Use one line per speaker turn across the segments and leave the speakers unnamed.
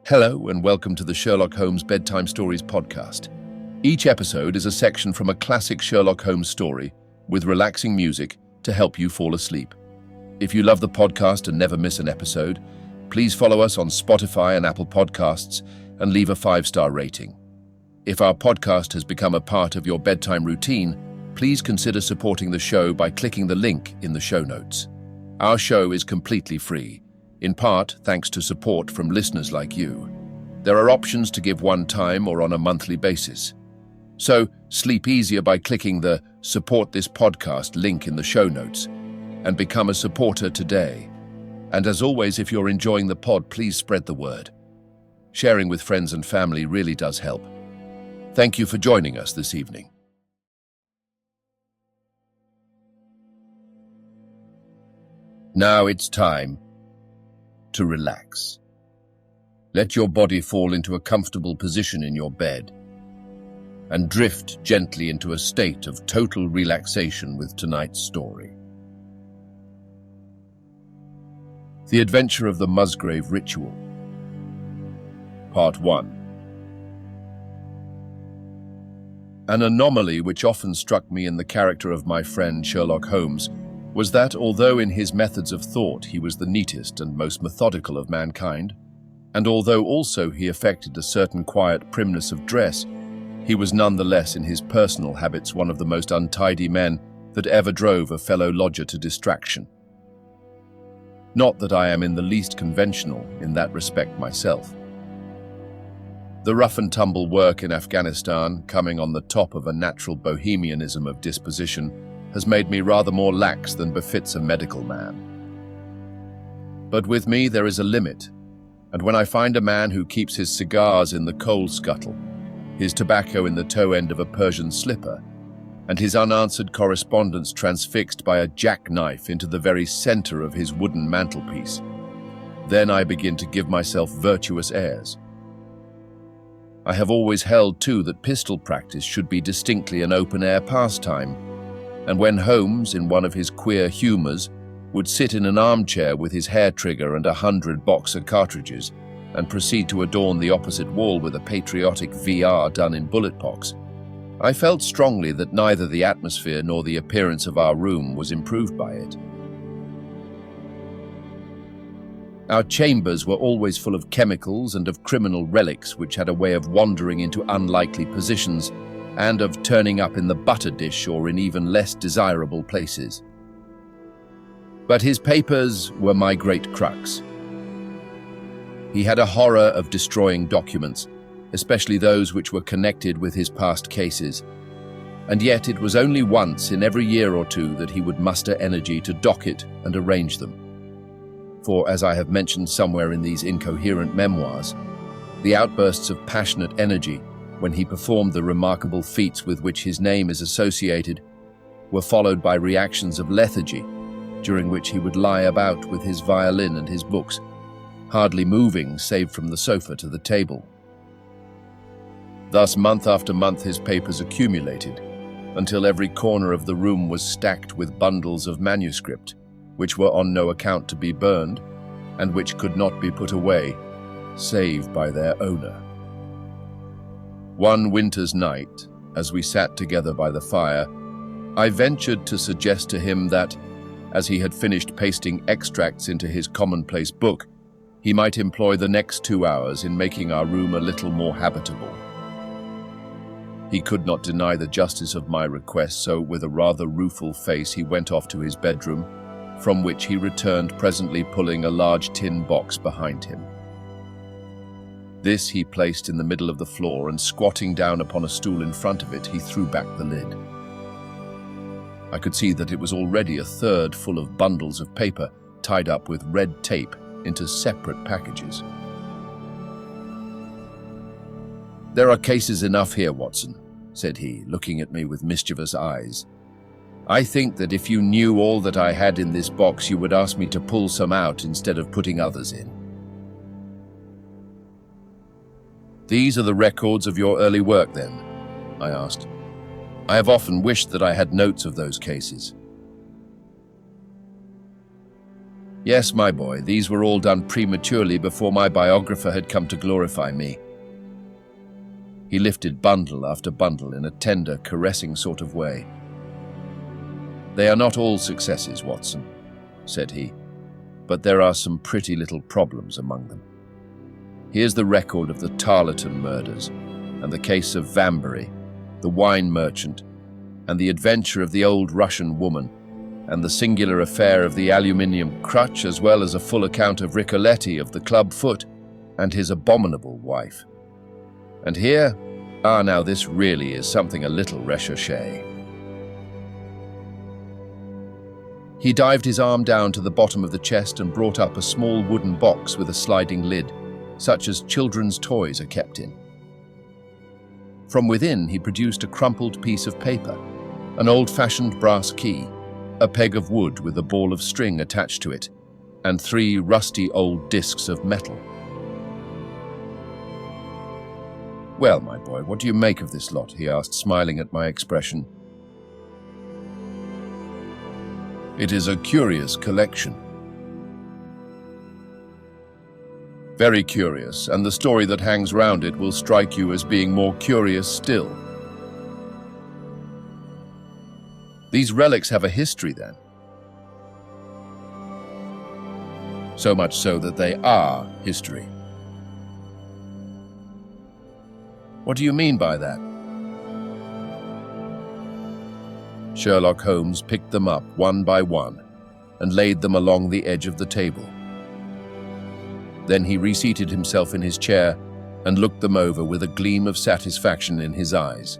Hello and welcome to the Sherlock Holmes Bedtime Stories podcast. Each episode is a section from a classic Sherlock Holmes story with relaxing music to help you fall asleep. If you love the podcast and never miss an episode, please follow us on Spotify and Apple Podcasts and leave a 5-star rating. If our podcast has become a part of your bedtime routine, please consider supporting the show by clicking the link in the show notes. Our show is completely free, in part thanks to support from listeners like you. There are options to give one time or on a monthly basis. So sleep easier by clicking the Support This Podcast link in the show notes and become a supporter today. And as always, if you're enjoying the pod, please spread the word. Sharing with friends and family really does help. Thank you for joining us this evening. Now it's time to relax. Let your body fall into a comfortable position in your bed and drift gently into a state of total relaxation with tonight's story. The Adventure of the Musgrave Ritual, Part 1. An anomaly which often struck me in the character of my friend Sherlock Holmes was that, although in his methods of thought he was the neatest and most methodical of mankind, and although also he affected a certain quiet primness of dress, he was nonetheless in his personal habits one of the most untidy men that ever drove a fellow lodger to distraction. Not that I am in the least conventional in that respect myself. The rough-and-tumble work in Afghanistan, coming on the top of a natural bohemianism of disposition, has made me rather more lax than befits a medical man. But with me there is a limit, and when I find a man who keeps his cigars in the coal scuttle, his tobacco in the toe end of a Persian slipper, and his unanswered correspondence transfixed by a jackknife into the very center of his wooden mantelpiece, then I begin to give myself virtuous airs. I have always held, too, that pistol practice should be distinctly an open-air pastime, and when Holmes, in one of his queer humors, would sit in an armchair with his hair trigger and 100 boxer cartridges and proceed to adorn the opposite wall with a patriotic VR done in bullet pox, I felt strongly that neither the atmosphere nor the appearance of our room was improved by it. Our chambers were always full of chemicals and of criminal relics which had a way of wandering into unlikely positions and of turning up in the butter dish or in even less desirable places. But his papers were my great crux. He had a horror of destroying documents, especially those which were connected with his past cases, and yet it was only once in every year or two that he would muster energy to docket and arrange them. For, as I have mentioned somewhere in these incoherent memoirs, the outbursts of passionate energy when he performed the remarkable feats with which his name is associated were followed by reactions of lethargy, during which he would lie about with his violin and his books, hardly moving save from the sofa to the table. Thus, month after month, his papers accumulated, until every corner of the room was stacked with bundles of manuscript, which were on no account to be burned, and which could not be put away, save by their owner. One winter's night, as we sat together by the fire, I ventured to suggest to him that, as he had finished pasting extracts into his commonplace book, he might employ the next 2 hours in making our room a little more habitable. He could not deny the justice of my request, so with a rather rueful face he went off to his bedroom, from which he returned presently pulling a large tin box behind him. This he placed in the middle of the floor, and squatting down upon a stool in front of it, he threw back the lid. I could see that it was already a third full of bundles of paper tied up with red tape into separate packages. "There are cases enough here, Watson," said he, looking at me with mischievous eyes. "I think that if you knew all that I had in this box, you would ask me to pull some out instead of putting others in." "These are the records of your early work, then?" I asked. "I have often wished that I had notes of those cases." Yes, my boy, these were all done prematurely before my biographer had come to glorify me. He lifted bundle after bundle in a tender, caressing sort of way. They are not all successes, Watson, said he, but there are some pretty little problems among them. Here's the record of the Tarleton murders, and the case of Vanbury, the wine merchant, and the adventure of the old Russian woman, and the singular affair of the aluminium crutch, as well as a full account of Ricoletti of the club foot, and his abominable wife. And here, now this really is something a little recherché. He dived his arm down to the bottom of the chest and brought up a small wooden box with a sliding lid, such as children's toys are kept in. From within, he produced a crumpled piece of paper, an old-fashioned brass key, a peg of wood with a ball of string attached to it, and 3 rusty old discs of metal. "Well, my boy, what do you make of this lot?" he asked, smiling at my expression. "It is a curious collection." "Very curious, and the story that hangs round it will strike you as being more curious still." "These relics have a history, then?" "So much so that they are history." "What do you mean by that?" Sherlock Holmes picked them up one by one and laid them along the edge of the table. Then he reseated himself in his chair and looked them over with a gleam of satisfaction in his eyes.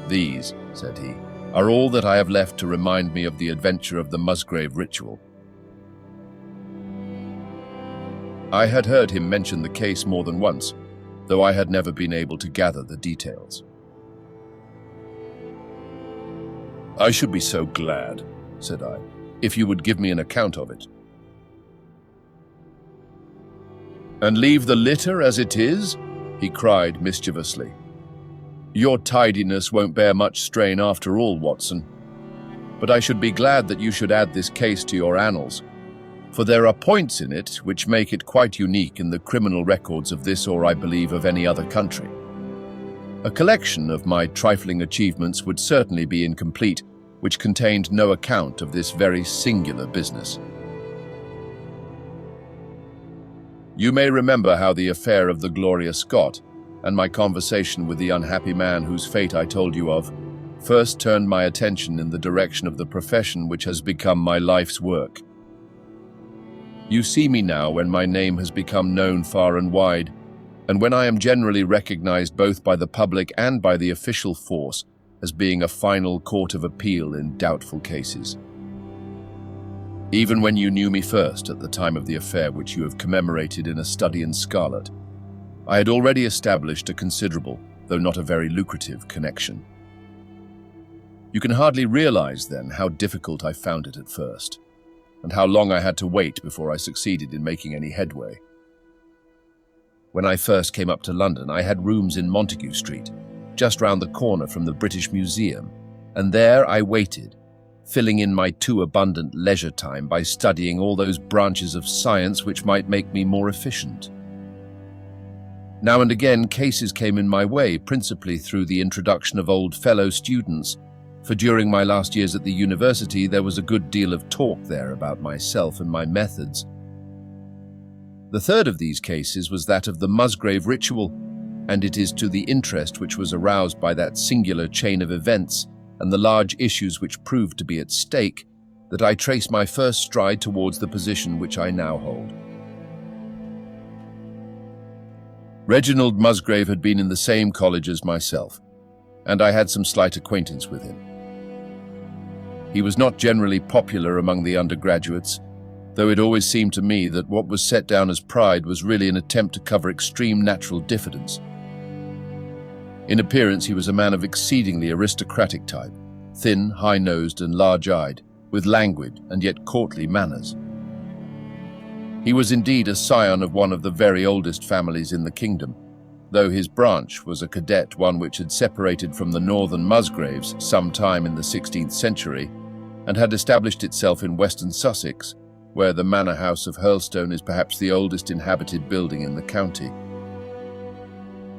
"These," said he, "are all that I have left to remind me of the adventure of the Musgrave ritual." I had heard him mention the case more than once, though I had never been able to gather the details. "I should be so glad," said I, "if you would give me an account of it." "And leave the litter as it is?" he cried mischievously. "Your tidiness won't bear much strain after all, Watson. But I should be glad that you should add this case to your annals, for there are points in it which make it quite unique in the criminal records of this or, I believe, of any other country. A collection of my trifling achievements would certainly be incomplete, which contained no account of this very singular business. You may remember how the affair of the Gloria Scott and my conversation with the unhappy man whose fate I told you of first turned my attention in the direction of the profession which has become my life's work. You see me now when my name has become known far and wide, and when I am generally recognized both by the public and by the official force as being a final court of appeal in doubtful cases. Even when you knew me first at the time of the affair which you have commemorated in a study in scarlet, I had already established a considerable, though not a very lucrative, connection. You can hardly realize, then, how difficult I found it at first, and how long I had to wait before I succeeded in making any headway. When I first came up to London, I had rooms in Montague Street, just round the corner from the British Museum, and there I waited, filling in my too abundant leisure time by studying all those branches of science which might make me more efficient. Now and again, cases came in my way, principally through the introduction of old fellow students, for during my last years at the university there was a good deal of talk there about myself and my methods. The third of these cases was that of the Musgrave ritual, and it is to the interest which was aroused by that singular chain of events and the large issues which proved to be at stake that I trace my first stride towards the position which I now hold. Reginald Musgrave had been in the same college as myself, and I had some slight acquaintance with him. He was not generally popular among the undergraduates, though it always seemed to me that what was set down as pride was really an attempt to cover extreme natural diffidence. In appearance, he was a man of exceedingly aristocratic type, thin, high-nosed and large-eyed, with languid and yet courtly manners. He was indeed a scion of one of the very oldest families in the kingdom, though his branch was a cadet one which had separated from the northern Musgraves some time in the 16th century, and had established itself in western Sussex, where the manor house of Hurlstone is perhaps the oldest inhabited building in the county.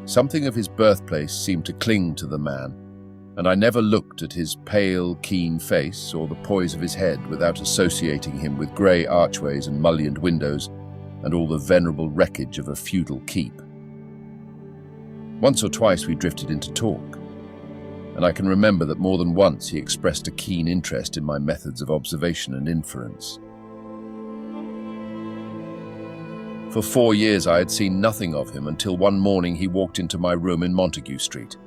Something of his birthplace seemed to cling to the man, and I never looked at his pale, keen face or the poise of his head without associating him with grey archways and mullioned windows and all the venerable wreckage of a feudal keep. Once or twice we drifted into talk, and I can remember that more than once he expressed a keen interest in my methods of observation and inference. For 4 years I had seen nothing of him until one morning he walked into my room in Montague Street.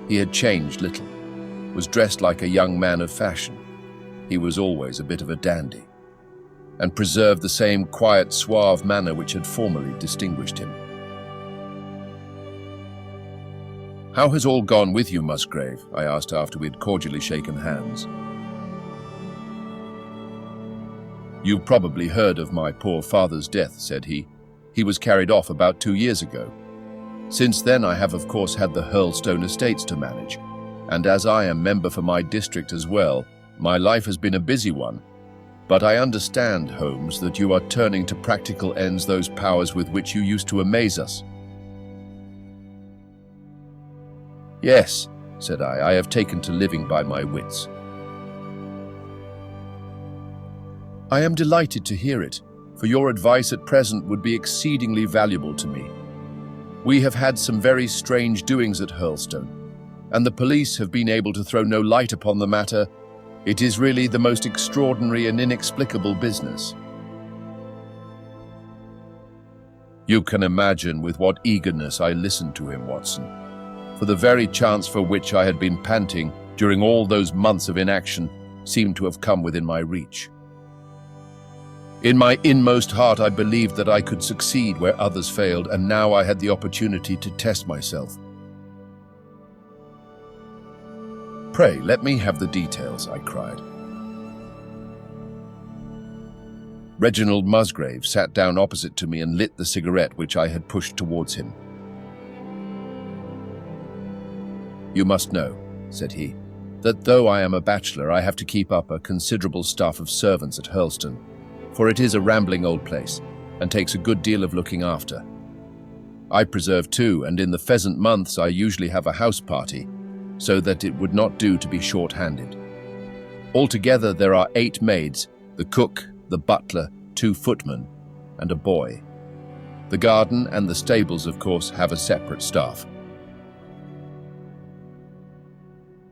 He had changed little, was dressed like a young man of fashion. He was always a bit of a dandy, and preserved the same quiet, suave manner which had formerly distinguished him. "How has all gone with you, Musgrave?" I asked after we had cordially shaken hands. "You've probably heard of my poor father's death," said he. "He was carried off about 2 years ago. Since then I have of course had the Hurlstone estates to manage, and as I am member for my district as well, my life has been a busy one. But I understand, Holmes, that you are turning to practical ends those powers with which you used to amaze us." "Yes," said I have taken to living by my wits." "I am delighted to hear it, for your advice at present would be exceedingly valuable to me. We have had some very strange doings at Hurlstone, and the police have been able to throw no light upon the matter. It is really the most extraordinary and inexplicable business." You can imagine with what eagerness I listened to him, Watson, for the very chance for which I had been panting during all those months of inaction seemed to have come within my reach. In my inmost heart I believed that I could succeed where others failed, and now I had the opportunity to test myself. "Pray, let me have the details," I cried. Reginald Musgrave sat down opposite to me and lit the cigarette which I had pushed towards him. "You must know," said he, "that though I am a bachelor, I have to keep up a considerable staff of servants at Hurlstone, for it is a rambling old place, and takes a good deal of looking after. I preserve too, and in the pheasant months I usually have a house party, so that it would not do to be short-handed. Altogether there are 8 maids, the cook, the butler, 2 footmen, and a boy. The garden and the stables, of course, have a separate staff.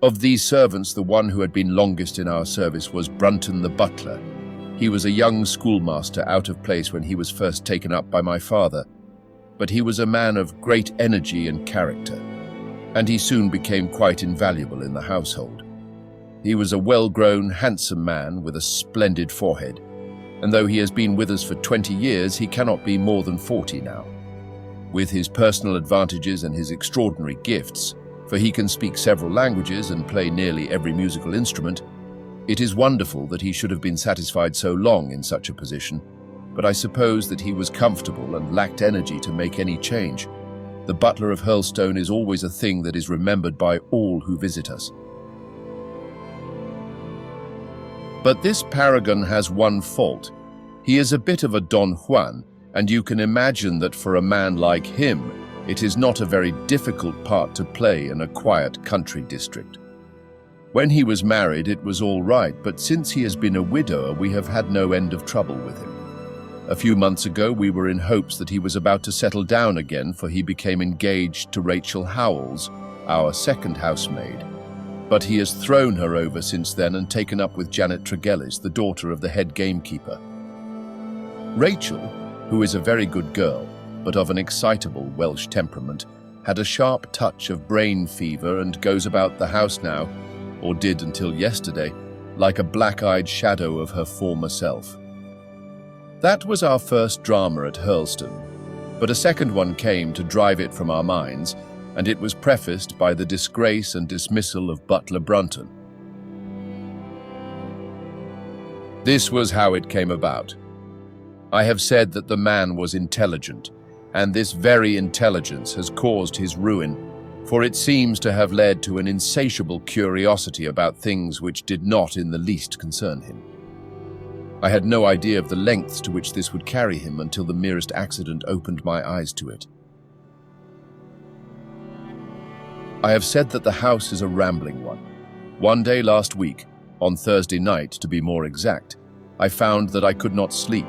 Of these servants, the one who had been longest in our service was Brunton the butler. He was a young schoolmaster out of place when he was first taken up by my father, but he was a man of great energy and character, and he soon became quite invaluable in the household. He was a well-grown, handsome man with a splendid forehead, and though he has been with us for 20 years, he cannot be more than 40 now. With his personal advantages and his extraordinary gifts, for he can speak several languages and play nearly every musical instrument, it is wonderful that he should have been satisfied so long in such a position, but I suppose that he was comfortable and lacked energy to make any change. The butler of Hurlstone is always a thing that is remembered by all who visit us. But this paragon has one fault. He is a bit of a Don Juan, and you can imagine that for a man like him, it is not a very difficult part to play in a quiet country district. When he was married, it was all right, but since he has been a widower, we have had no end of trouble with him. A few months ago, we were in hopes that he was about to settle down again, for he became engaged to Rachel Howells, our second housemaid. But he has thrown her over since then and taken up with Janet Tregellis, the daughter of the head gamekeeper. Rachel, who is a very good girl, but of an excitable Welsh temperament, had a sharp touch of brain fever and goes about the house now, or did until yesterday, like a black-eyed shadow of her former self. That was our first drama at Hurlstone, but a second one came to drive it from our minds, and it was prefaced by the disgrace and dismissal of butler Brunton. This was how it came about. I have said that the man was intelligent, and this very intelligence has caused his ruin, for it seems to have led to an insatiable curiosity about things which did not in the least concern him. I had no idea of the lengths to which this would carry him until the merest accident opened my eyes to it. I have said that the house is a rambling one. One day last week, on Thursday night to be more exact, I found that I could not sleep,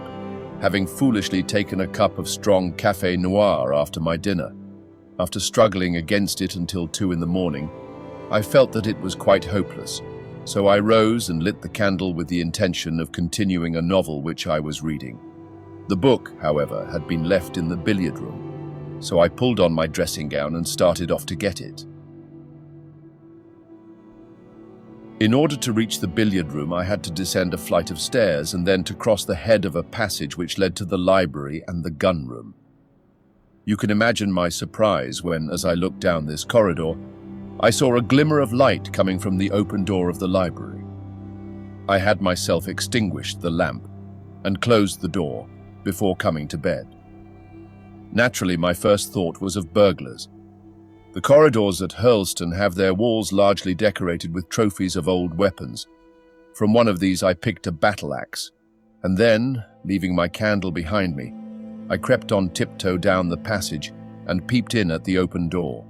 having foolishly taken a cup of strong café noir after my dinner. After struggling against it until 2 in the morning, I felt that it was quite hopeless, so I rose and lit the candle with the intention of continuing a novel which I was reading. The book, however, had been left in the billiard room, so I pulled on my dressing gown and started off to get it. In order to reach the billiard room, I had to descend a flight of stairs and then to cross the head of a passage which led to the library and the gun room. You can imagine my surprise when, as I looked down this corridor, I saw a glimmer of light coming from the open door of the library. I had myself extinguished the lamp and closed the door before coming to bed. Naturally, my first thought was of burglars. The corridors at Hurlstone have their walls largely decorated with trophies of old weapons. From one of these I picked a battle axe, and then, leaving my candle behind me, I crept on tiptoe down the passage and peeped in at the open door.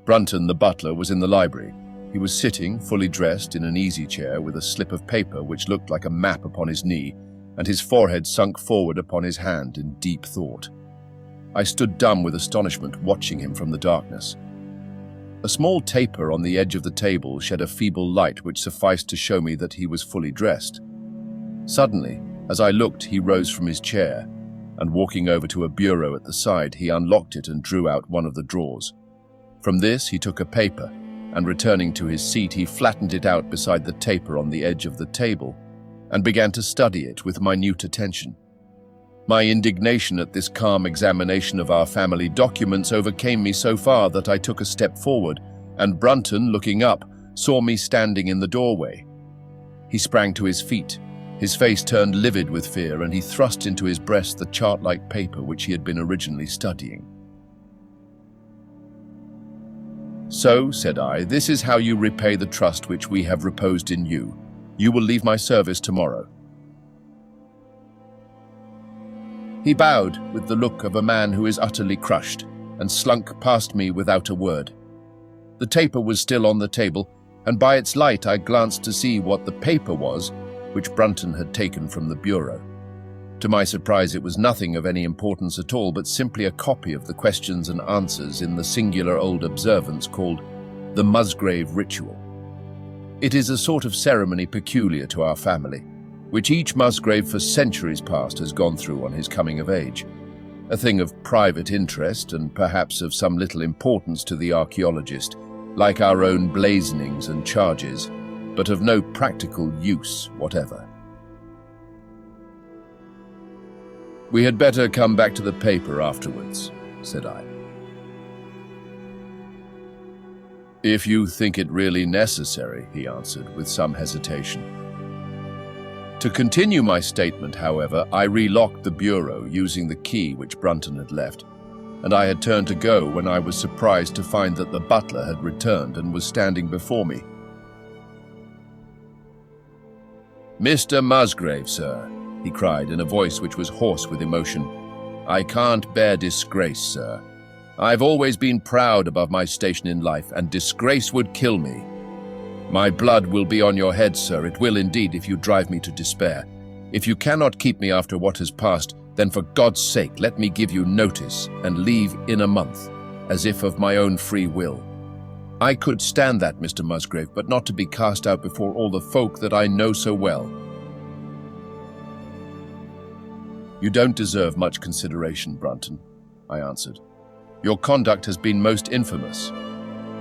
Brunton, the butler, was in the library. He was sitting, fully dressed, in an easy chair with a slip of paper which looked like a map upon his knee, and his forehead sunk forward upon his hand in deep thought. I stood dumb with astonishment, watching him from the darkness. A small taper on the edge of the table shed a feeble light which sufficed to show me that he was fully dressed. Suddenly, as I looked, he rose from his chair, and walking over to a bureau at the side, he unlocked it and drew out one of the drawers. From this he took a paper, and returning to his seat, he flattened it out beside the taper on the edge of the table, and began to study it with minute attention. My indignation at this calm examination of our family documents overcame me so far that I took a step forward, and Brunton, looking up, saw me standing in the doorway. He sprang to his feet. His face turned livid with fear, and he thrust into his breast the chart-like paper which he had been originally studying. "So," said I, "this is how you repay the trust which we have reposed in you. You will leave my service tomorrow." He bowed with the look of a man who is utterly crushed, and slunk past me without a word. The taper was still on the table, and by its light I glanced to see what the paper was which Brunton had taken from the bureau. To my surprise, it was nothing of any importance at all, but simply a copy of the questions and answers in the singular old observance called the Musgrave Ritual. It is a sort of ceremony peculiar to our family, which each Musgrave for centuries past has gone through on his coming of age, a thing of private interest and perhaps of some little importance to the archaeologist, like our own blazonings and charges, but of no practical use whatever. "We had better come back to the paper afterwards," said I. "If you think it really necessary," he answered with some hesitation. To continue my statement, however, I relocked the bureau using the key which Brunton had left, and I had turned to go when I was surprised to find that the butler had returned and was standing before me. "Mr. Musgrave, sir," he cried in a voice which was hoarse with emotion. "I can't bear disgrace, sir. I've always been proud above my station in life, and disgrace would kill me. My blood will be on your head, sir. It will indeed if you drive me to despair. If you cannot keep me after what has passed, then for God's sake let me give you notice and leave in a month, as if of my own free will. I could stand that, Mr. Musgrave, but not to be cast out before all the folk that I know so well." "You don't deserve much consideration, Brunton," I answered. "Your conduct has been most infamous.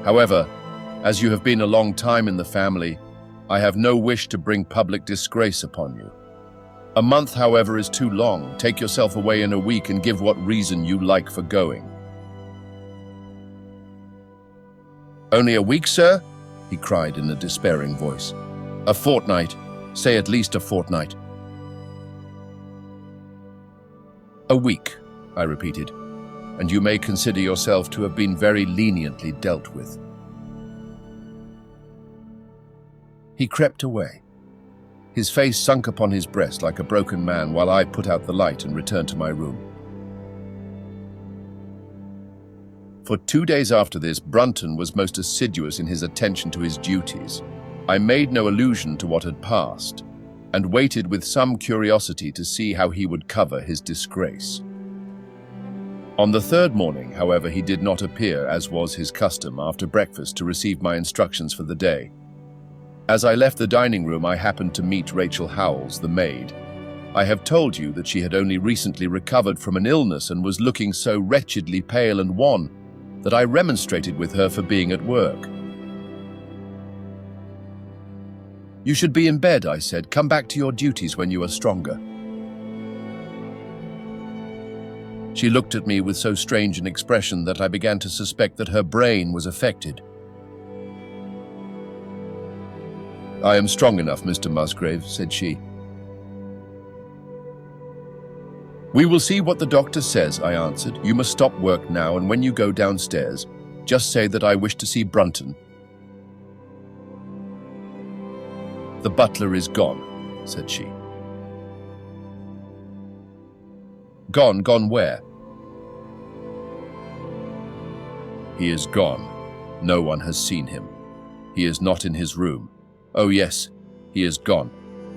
However, as you have been a long time in the family, I have no wish to bring public disgrace upon you. A month, however, is too long. Take yourself away in a week and give what reason you like for going." "Only a week, sir?" he cried in a despairing voice. "A fortnight. Say at least a fortnight." "A week," I repeated. and you may consider yourself to have been very leniently dealt with." He crept away. His face sunk upon his breast like a broken man while I put out the light and returned to my room. For 2 days after this, Brunton was most assiduous in his attention to his duties. I made no allusion to what had passed, and waited with some curiosity to see how he would cover his disgrace. On the third morning, however, he did not appear, as was his custom, after breakfast to receive my instructions for the day. As I left the dining room, I happened to meet Rachel Howells, the maid. I have told you that she had only recently recovered from an illness and was looking so wretchedly pale and wan that I remonstrated with her for being at work. "You should be in bed," I said. "Come back to your duties when you are stronger." She looked at me with so strange an expression that I began to suspect that her brain was affected. "I am strong enough, Mr. Musgrave," said she. "We will see what the doctor says," I answered. "You must stop work now, and when you go downstairs, just say that I wish to see Brunton." "The butler is gone," said she. "Gone? Gone where?" "He is gone. No one has seen him. He is not in his room. Oh yes, he is gone.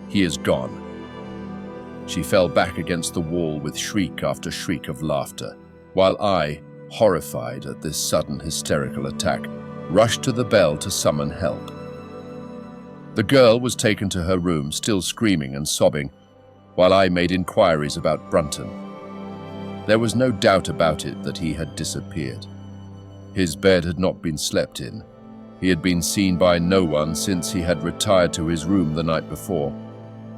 He is gone." She fell back against the wall with shriek after shriek of laughter, while I, horrified at this sudden hysterical attack, rushed to the bell to summon help. The girl was taken to her room, still screaming and sobbing, while I made inquiries about Brunton. There was no doubt about it that he had disappeared. His bed had not been slept in. He had been seen by no one since he had retired to his room the night before,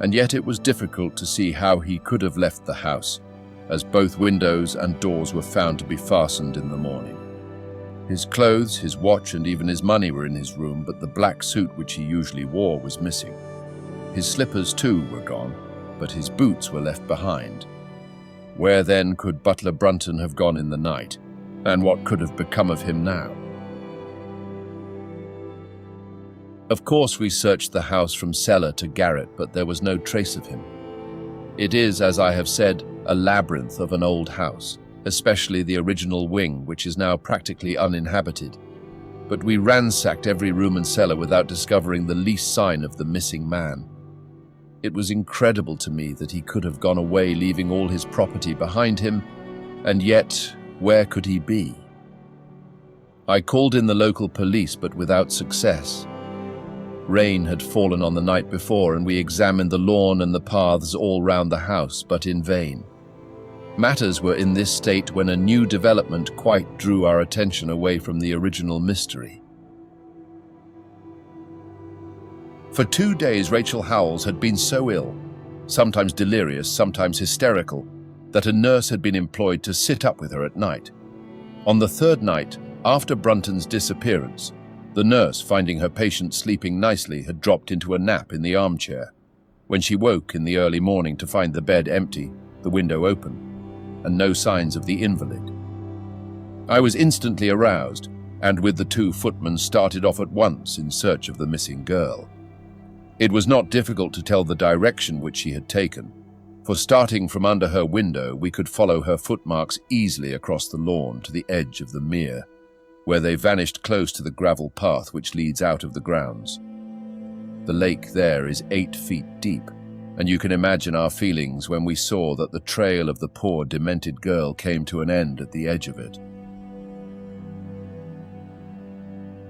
and yet it was difficult to see how he could have left the house, as both windows and doors were found to be fastened in the morning. His clothes, his watch, and even his money were in his room, but the black suit which he usually wore was missing. His slippers, too, were gone, but his boots were left behind. Where, then, could Butler Brunton have gone in the night, and what could have become of him now? Of course, we searched the house from cellar to garret, but there was no trace of him. It is, as I have said, a labyrinth of an old house, especially the original wing, which is now practically uninhabited. But we ransacked every room and cellar without discovering the least sign of the missing man. It was incredible to me that he could have gone away leaving all his property behind him, and yet, where could he be? I called in the local police, but without success. Rain had fallen on the night before, and we examined the lawn and the paths all round the house, but in vain. Matters were in this state when a new development quite drew our attention away from the original mystery. For 2 days, Rachel Howells had been so ill, sometimes delirious, sometimes hysterical, that a nurse had been employed to sit up with her at night. On the third night, after Brunton's disappearance, the nurse, finding her patient sleeping nicely, had dropped into a nap in the armchair. When she woke in the early morning to find the bed empty, the window open, and no signs of the invalid. I was instantly aroused, and with the 2 footmen started off at once in search of the missing girl. It was not difficult to tell the direction which she had taken, for starting from under her window, we could follow her footmarks easily across the lawn to the edge of the mere, where they vanished close to the gravel path which leads out of the grounds. The lake there is 8 feet deep, and you can imagine our feelings when we saw that the trail of the poor, demented girl came to an end at the edge of it.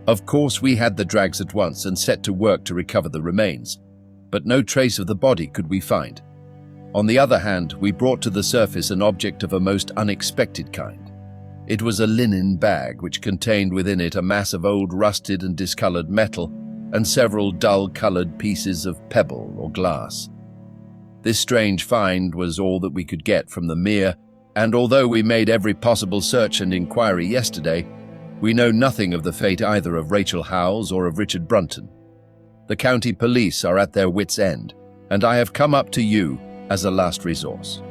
Of course, we had the drags at once and set to work to recover the remains, but no trace of the body could we find. On the other hand, we brought to the surface an object of a most unexpected kind. It was a linen bag which contained within it a mass of old rusted and discolored metal and several dull-colored pieces of pebble or glass. This strange find was all that we could get from the mere, and although we made every possible search and inquiry yesterday, we know nothing of the fate either of Rachel Howells or of Richard Brunton. The county police are at their wits' end, and I have come up to you as a last resource.